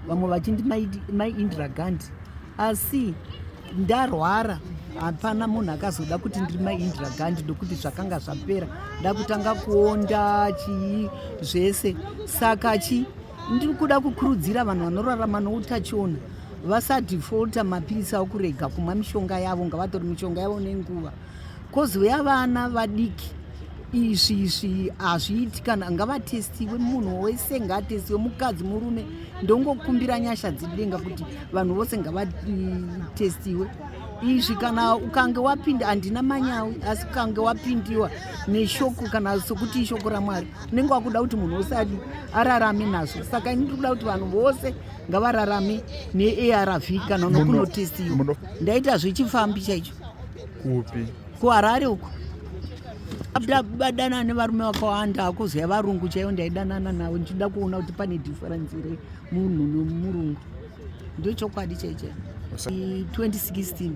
vamwe vachindi maindira gandhi, asi ndarwara hapana munhu akazoda kuti ndiri maindira gandhi ndokuti zvakanga zvapera, ndakutanga kuonda chii zvese. Saka ndiri kuda kukurudzira vanhu vanorarama noutachiona vasadhifolta mapirisi avo kurega kumwa mishonga yavo, ngavatori mishonga yavo nenguva. Kozi yavana vadiki izvi hazviiti, kana ngavatestiwe, munhu wese ngaatestiwe, mukadzi murume. Ndongokumbira nyasha dzidenga kuti vanhu vose ngavatestiwe. Izvi kana ukange wapinda, handina manyawi, asi ukange wapindiwa neshoko kana sokuti ishoko raMwari, unenge wakuda kuti munhu wose ararame nazvo. Saka ndiri kuda kuti vanhu vose ngavararame neARV kana nokunotestiwa. Ndaita zvechifambi chaicho kupi kuHarare uko, abadana nevarume vakawanda, kuzoya varungu chaivo ndaidanana navo, ndichida kuona kuti pane difference here munhu nomurungu. Ndio chokwadi chaicho. 2016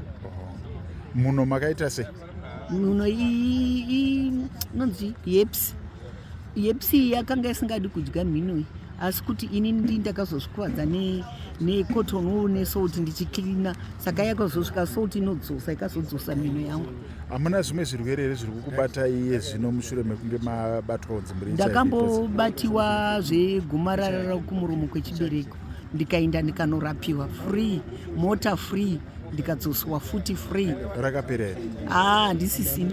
muno makaita sei? Muno nonzi yepsi yakanga isingadi kudya mhinoi, asi kuti ini ndakazosvikwadza nekotonou nesouti ndichiklina, saka yakazosvika souti inodzosa, ikazodzosa mhino yangu. Hamuna zvimwe zvirwere here zviri kukubata iye zvino mushure mekunge mabatwa nzimbo? Ndakambobatiwa zvegomarara rekumuromo kwechibereko, ndikaenda ndikanorapiwa free, mota free, ndikadzoswa futi free. Rakapera here? Handisisina.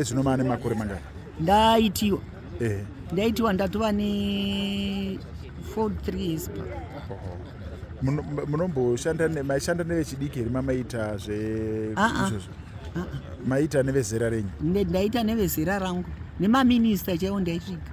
Zvino maane makore mangani? Ndaitiwa ndatova ne 43 years pa. Maishanda nevechidiki here mamaita zveizvozvo? Maita nevezera renyu? Ndaita nevezera rangu, nemaminista chaivo ndaisvika.